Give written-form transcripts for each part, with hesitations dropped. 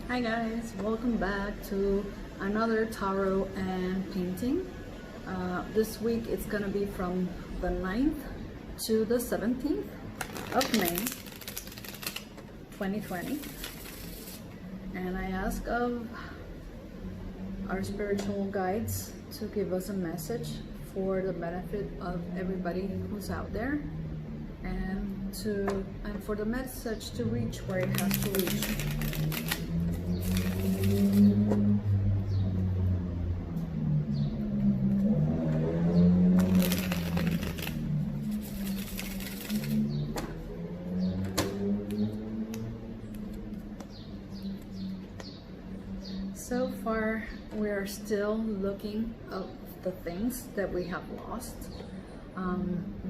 Hi guys, welcome back to another tarot and painting. This week it's gonna be from the 9th to the 17th of May 2020, and I ask of our spiritual guides to give us a message for the benefit of everybody who's out there, and for the message to reach where it has to reach. So far, we are still looking at the things that we have lost.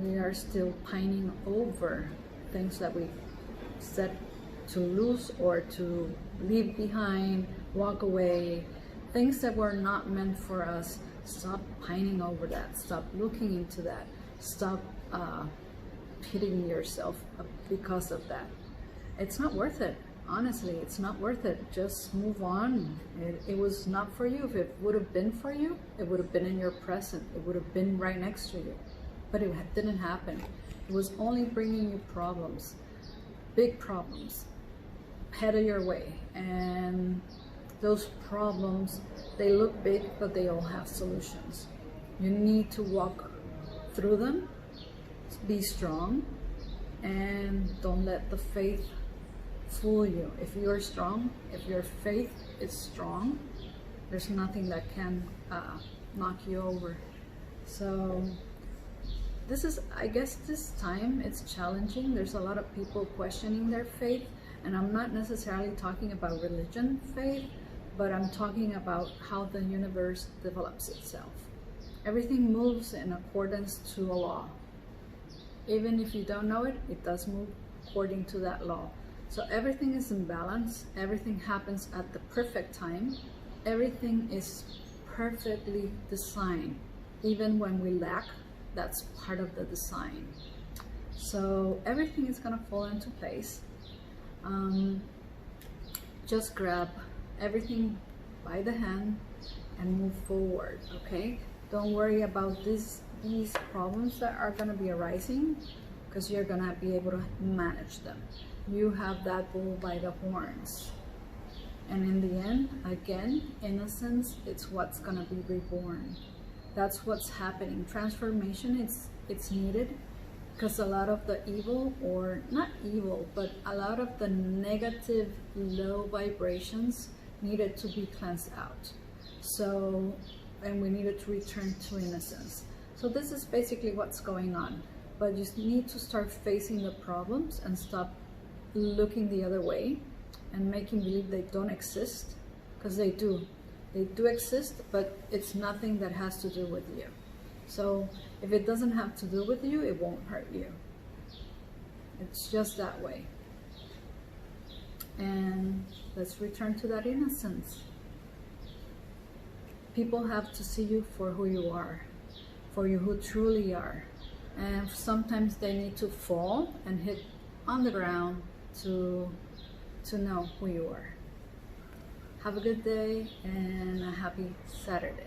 We are still pining over things that we set to lose or to leave behind, walk away, things that were not meant for us. Stop pining over that. Stop looking into that. Stop pitying yourself because of that. It's not worth it. Honestly, it's not worth it. Just move on. It was not for you. If it would have been for you, it would have been in your present. It would have been right next to you. But it didn't happen. It was only bringing you problems, big problems, headed your way. And those problems, they look big, but they all have solutions. You need to walk through them, be strong, and don't let the faith fool you. If you're strong, if your faith is strong, there's nothing that can knock you over. So this is, I guess this time it's challenging. There's a lot of people questioning their faith, and I'm not necessarily talking about religion faith, but I'm talking about how the universe develops itself. Everything moves in accordance to a law. Even if you don't know it, it does move according to that law. So everything is in balance. Everything happens at the perfect time. Everything is perfectly designed. Even when we lack, that's part of the design. So everything is gonna fall into place. Just grab everything by the hand and move forward, okay? Don't worry about these problems that are gonna be arising, because you're gonna be able to manage them. You have that bull by the horns. And in the end, again, innocence, it's what's gonna be reborn. That's what's happening. Transformation, it's needed, because a lot of the evil, or not evil, but a lot of the negative low vibrations needed to be cleansed out. So, and we needed to return to innocence. So this is basically what's going on. But you need to start facing the problems and stop looking the other way and making believe they don't exist, because they do. They do exist, but it's nothing that has to do with you. So if it doesn't have to do with you, it won't hurt you. It's just that way. And let's return to that innocence. People have to see you for who you are, for you who truly are. And sometimes they need to fall and hit on the ground to know who you are. Have a good day and a happy Saturday.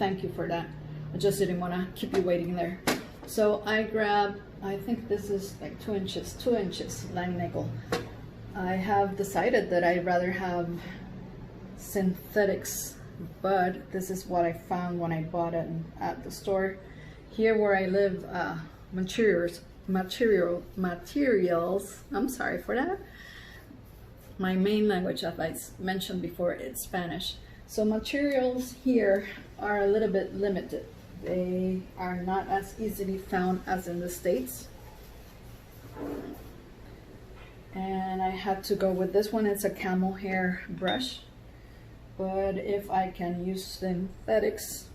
thank you for that. I just didn't want to keep you waiting there. So I grabbed, I think this is like 2 inches line nickel. I have decided that I'd rather have synthetics, but this is what I found when I bought it at the store. Here where I live, materials, I'm sorry for that. My main language, as I mentioned before, it's Spanish. So materials here are a little bit limited. They are not as easily found as in the States. And I had to go with this one. It's a camel hair brush. But if I can use synthetics,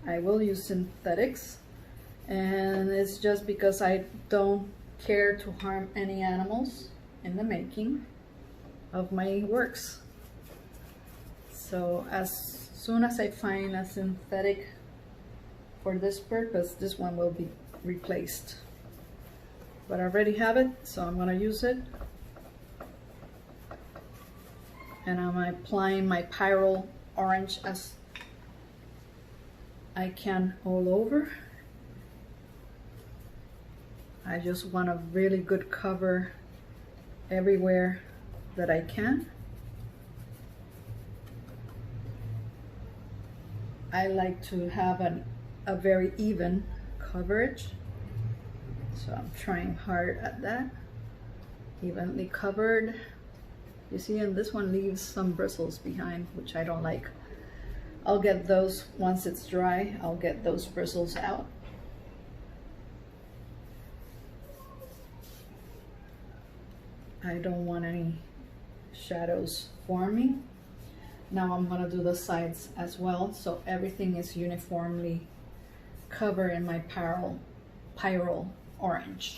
I will use synthetics. And it's just because I don't care to harm any animals in the making of my works. So as soon as I find a synthetic for this purpose, this one will be replaced. But I already have it, so I'm gonna use it. And I'm applying my Pyrrole orange as I can all over. I just want a really good cover everywhere that I can. I like to have a very even coverage, so I'm trying hard at that. Evenly covered. You see, and this one leaves some bristles behind, which I don't like. I'll get those once it's dry. I'll get those bristles out. I don't want any shadows forming. Now I'm gonna do the sides as well, so everything is uniformly covered in my Pyrrole orange.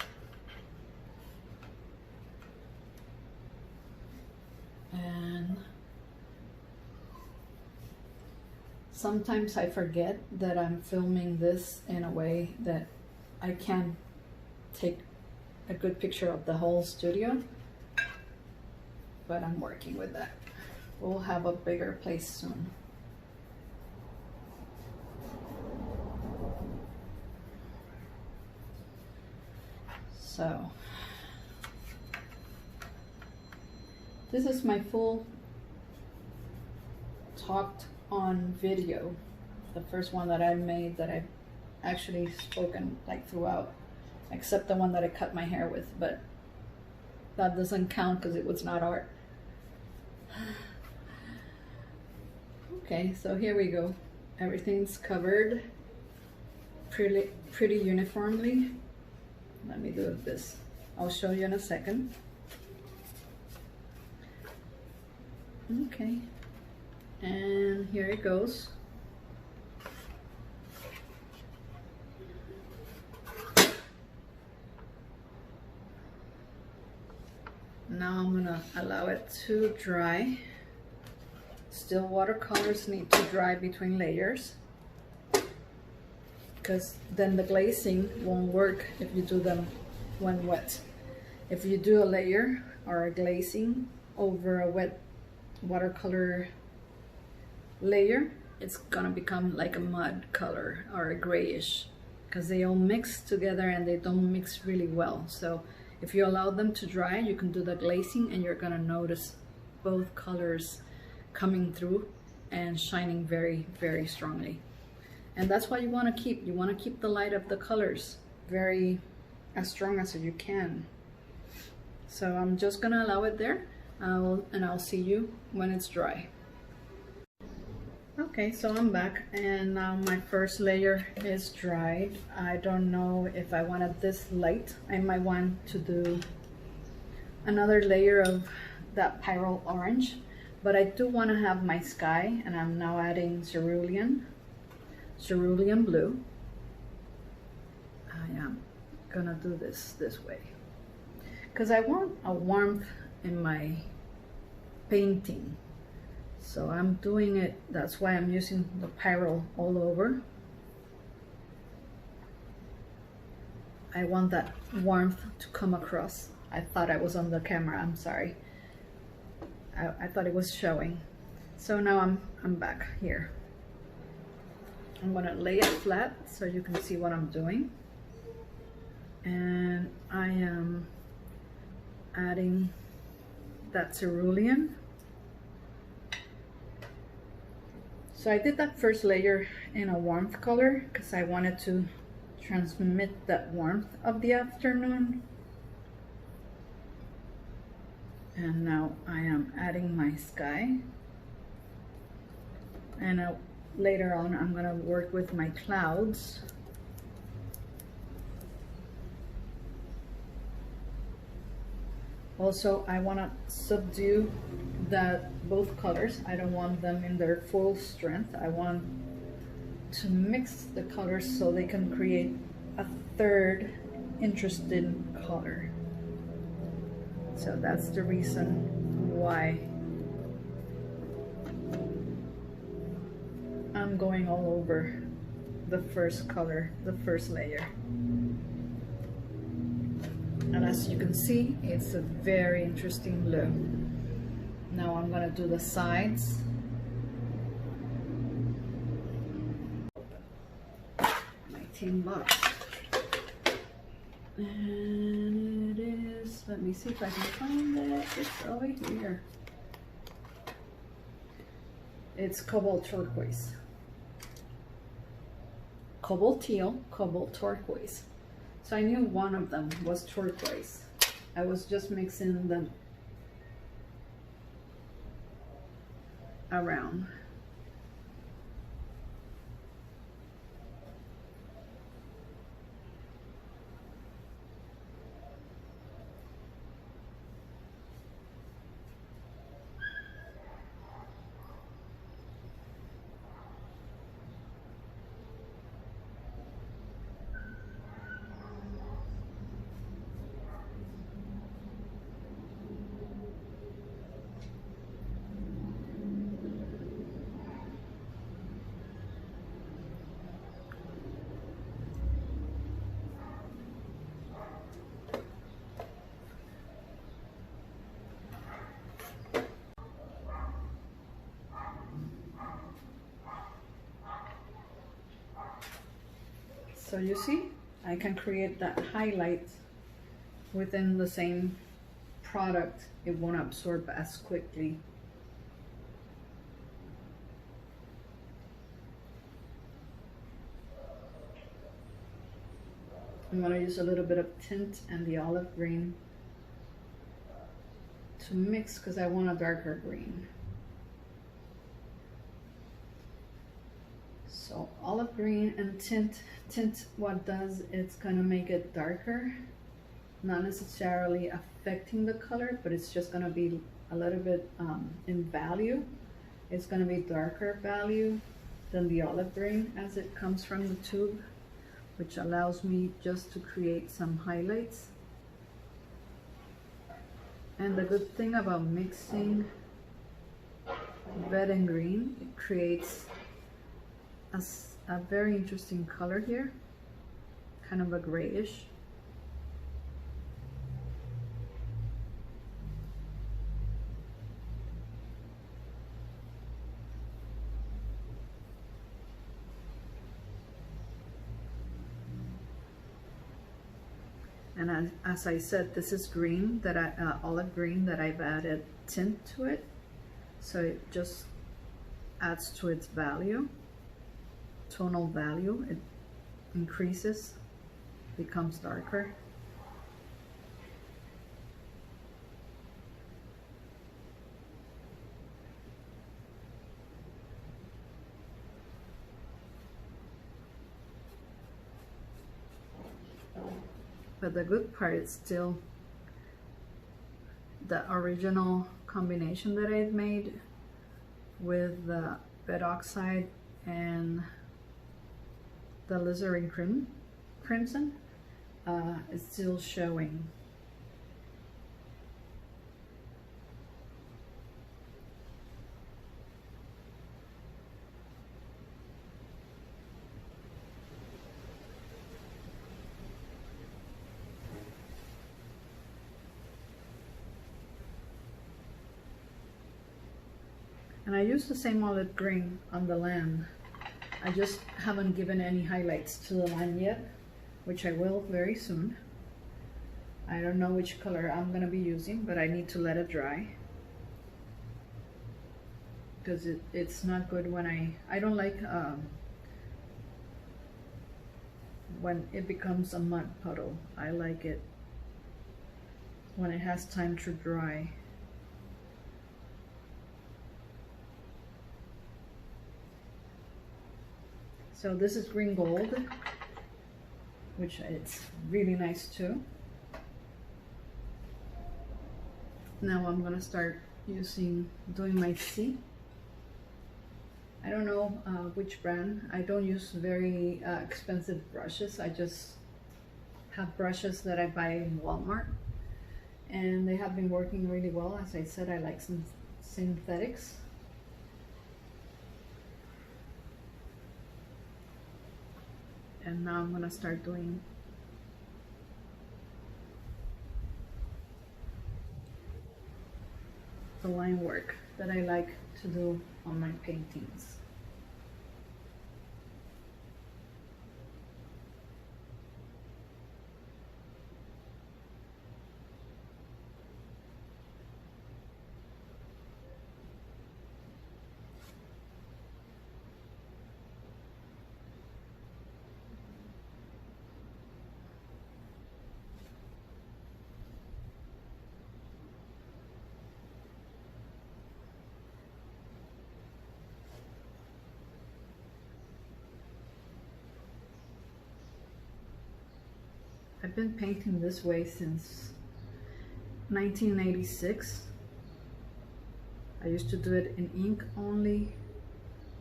And sometimes I forget that I'm filming this in a way that I can take a good picture of the whole studio, but I'm working with that. We'll have a bigger place soon. So this is my full talked on video, the first one that I made that I've actually spoken like throughout, except the one that I cut my hair with, but that doesn't count because it was not art. Okay, so here we go. Everything's covered pretty uniformly. Let me do this. I'll show you in a second. Okay, and here it goes. Now I'm gonna allow it to dry. Still, watercolors need to dry between layers, because then the glazing won't work if you do them when wet. If you do a layer or a glazing over a wet watercolor layer, it's gonna become like a mud color or a grayish, because they all mix together and they don't mix really well. So if you allow them to dry, you can do the glazing and you're gonna notice both colors coming through and shining very, very strongly. And that's what you want to keep. You want to keep the light of the colors very as strong as you can. So I'm just gonna allow it there, and I'll see you when it's dry. Okay, so I'm back, and now my first layer is dried. I don't know if I wanted this light. I might want to do another layer of that Pyrrole orange, but I do want to have my sky, and I'm now adding cerulean blue. I am gonna do this way because I want a warmth in my painting. So I'm doing it, that's why I'm using the Pyrrole all over. I want that warmth to come across. I thought I was on the camera, I'm sorry. I thought it was showing. So now I'm back here. I'm gonna lay it flat so you can see what I'm doing. And I am adding that cerulean. So I did that first layer in a warmth color because I wanted to transmit that warmth of the afternoon. And now I am adding my sky. And later on I'm gonna work with my clouds. Also, I want to subdue both colors. I don't want them in their full strength. I want to mix the colors so they can create a third interesting color. So that's the reason why I'm going all over the first color, the first layer. And as you can see, it's a very interesting look. Now I'm gonna do the sides. 19 bucks. And it is, let me see if I can find it. It's over here. It's cobalt turquoise. Cobalt teal, cobalt turquoise. So I knew one of them was turquoise. I was just mixing them around. So you see, I can create that highlight within the same product. It won't absorb as quickly. I'm going to use a little bit of tint and the olive green to mix because I want a darker green. So olive green and tint what does, it's going to make it darker, not necessarily affecting the color, but it's just going to be a little bit in value. It's going to be darker value than the olive green as it comes from the tube, which allows me just to create some highlights. And the good thing about mixing red and green, it creates a very interesting color here, kind of a grayish. And as I said, this is green that olive green that I've added tint to it, so it just adds to its value. Tonal value, it increases, becomes darker. But the good part is still the original combination that I've made with the red oxide and the alizarin crimson is still showing. And I used the same olive green on the land I just haven't given any highlights to the line yet, which I will very soon. I don't know which color I'm gonna be using, but I need to let it dry, because it's not good when I don't like when it becomes a mud puddle. I like it when it has time to dry. So this is green gold, which it's really nice too. Now I'm gonna start doing my C. I don't know which brand. I don't use very expensive brushes. I just have brushes that I buy in Walmart, and they have been working really well. As I said, I like some synthetics. And now I'm gonna start doing the line work that I like to do on my paintings. I've been painting this way since 1986. I used to do it in ink only.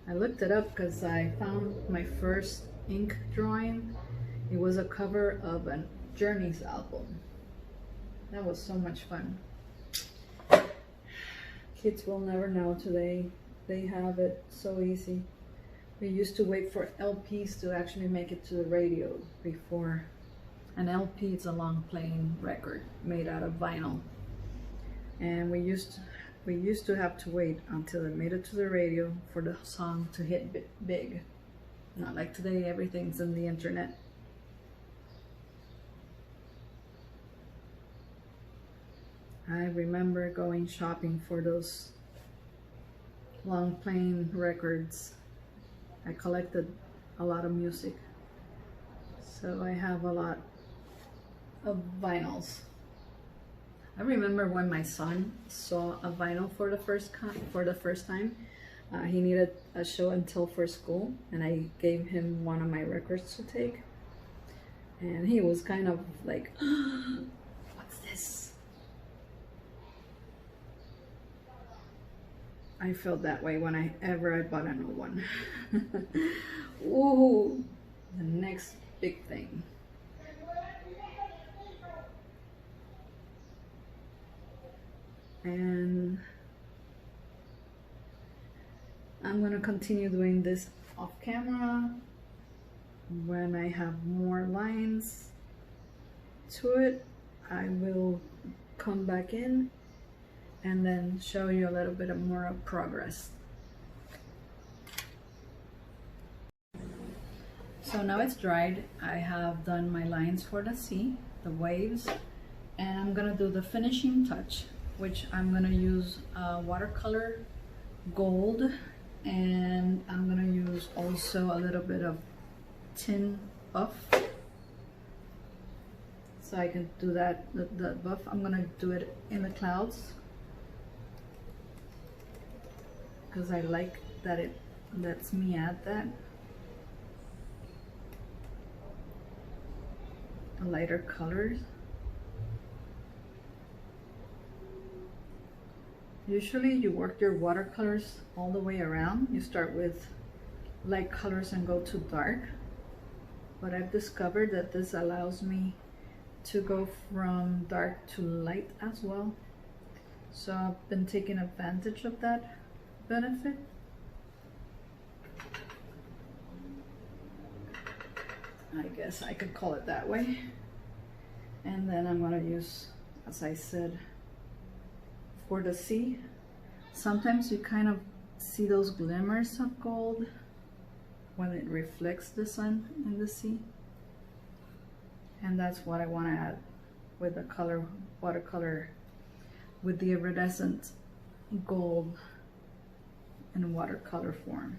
I looked it up because I found my first ink drawing. It was a cover of a Journeys album. That was so much fun. Kids will never know today. They have it so easy. We used to wait for LPs to actually make it to the radio before. An LP is a long playing record made out of vinyl, and we used to have to wait until it made it to the radio for the song to hit big. Not like today, everything's in the internet. I remember going shopping for those long playing records. I collected a lot of music, so I have a lot of vinyls. I remember when my son saw a vinyl for the first time. He needed a show and tell for school, and I gave him one of my records to take, and he was kind of like, what's this? I felt that way whenever I bought a new one. Ooh, the next big thing. And I'm going to continue doing this off camera. When I have more lines to it, I will come back in and then show you a little bit more of progress. So now it's dried. I have done my lines for the sea, the waves, and I'm going to do the finishing touch, which I'm going to use watercolor gold, and I'm going to use also a little bit of tin buff, so I can do that. The buff, I'm going to do it in the clouds because I like that it lets me add that. The lighter colors. Usually you work your watercolors all the way around. You start with light colors and go to dark. But I've discovered that this allows me to go from dark to light as well. So I've been taking advantage of that benefit. I guess I could call it that way. And then I'm going to use, as I said, for the sea, sometimes you kind of see those glimmers of gold. when it reflects the sun in the sea. And that's what I want to add with the color watercolor, with the iridescent gold in watercolor form.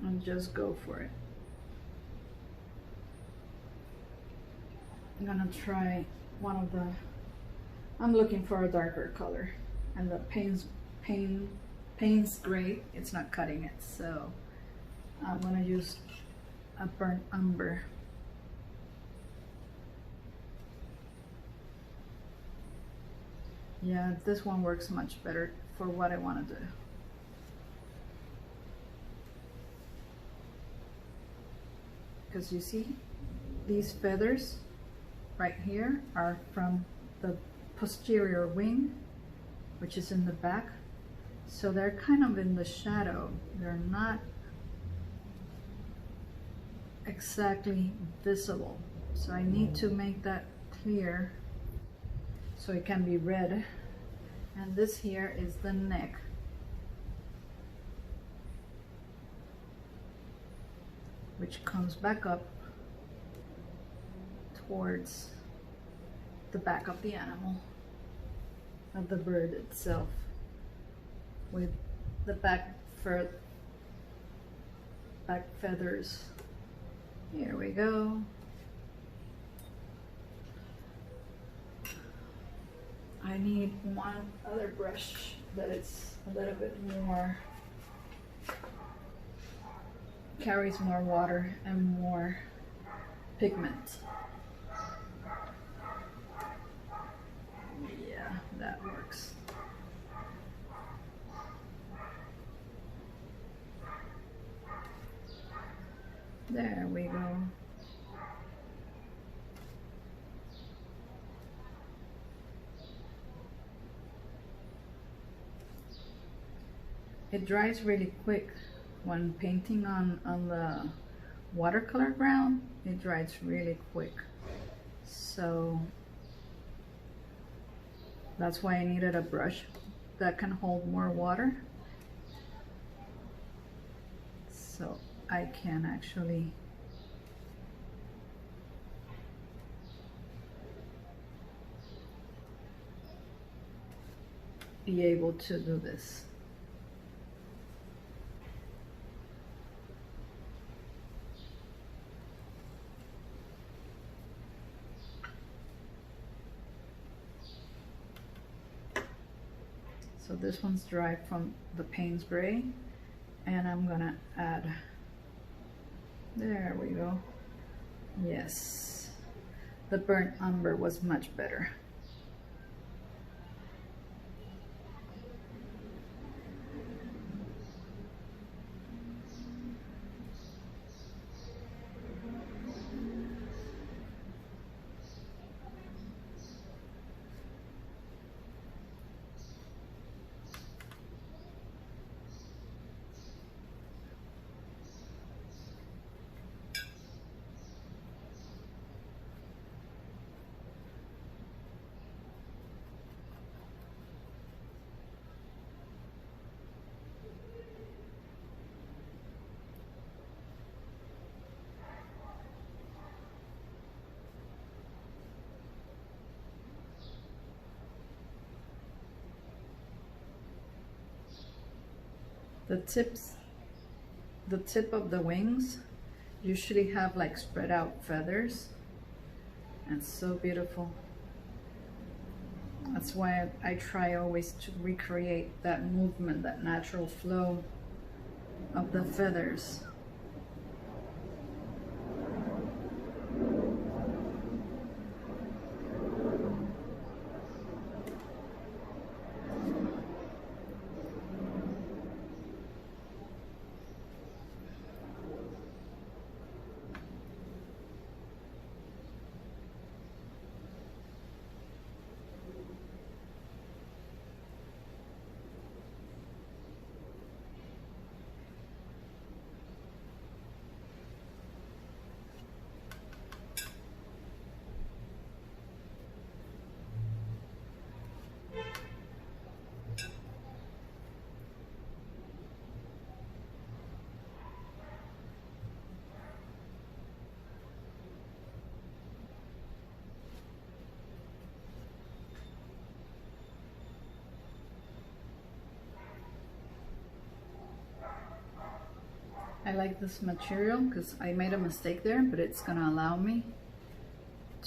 And just go for it. I'm gonna try one of the, I'm looking for a darker color, and the Payne's gray, it's not cutting it, so I'm gonna use a burnt umber. Yeah, this one works much better for what I want to do. Because you see, these feathers right here are from the posterior wing, which is in the back. So they're kind of in the shadow. They're not exactly visible. So I need to make that clear so it can be read. And this here is the neck. Which comes back up towards the back of the animal, of the bird itself, with the back feathers. Here we go. I need one other brush that it's a little bit more, carries more water and more pigment. Yeah, that works. There we go. It dries really quick. When painting on the watercolor ground, it dries really quick. So that's why I needed a brush that can hold more water, so I can actually be able to do this. So this one's dry from the Payne's gray, and I'm gonna add, there we go. Yes, the burnt umber was much better. The tip of the wings usually have like spread out feathers, and so beautiful. That's why I try always to recreate that movement, that natural flow of the feathers. I like this material because I made a mistake there, but it's gonna allow me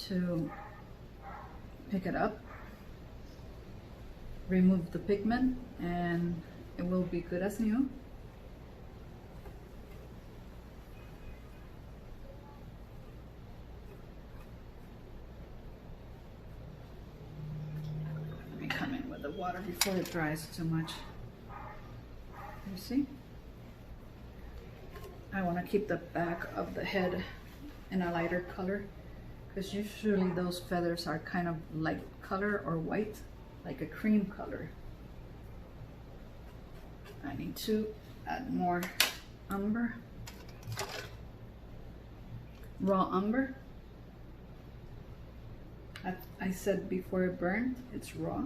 to pick it up, remove the pigment, and it will be good as new. Let me come in with the water before it dries too much. You see? I want to keep the back of the head in a lighter color, because usually those feathers are kind of light color or white, like a cream color. I need to add more umber, raw umber. I said before it burned, it's raw.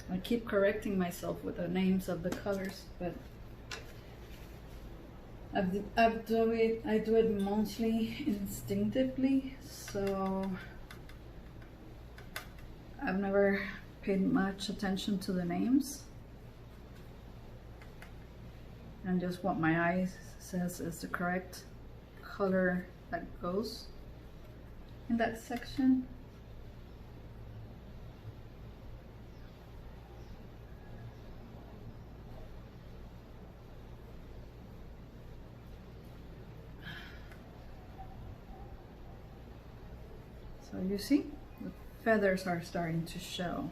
I keep correcting myself with the names of the colors, but I do it mostly instinctively, so I've never paid much attention to the names, and just what my eye says is the correct color that goes in that section. So you see, the feathers are starting to show.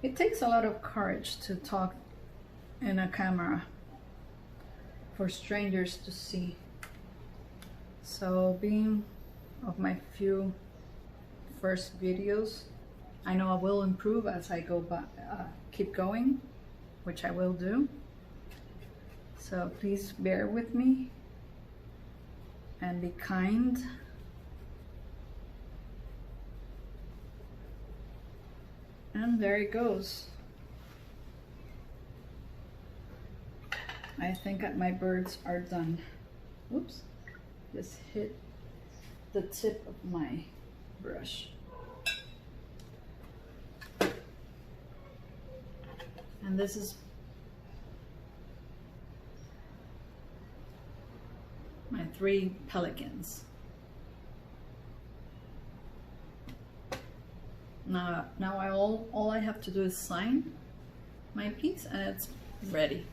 It takes a lot of courage to talk in a camera for strangers to see. So being of my few first videos, I know I will improve as I go by, keep going, which I will do. So please bear with me and be kind. And there it goes. I think that my birds are done. Oops, just hit the tip of my brush. And this is my 3 pelicans. Now all I have to do is sign my piece and it's ready.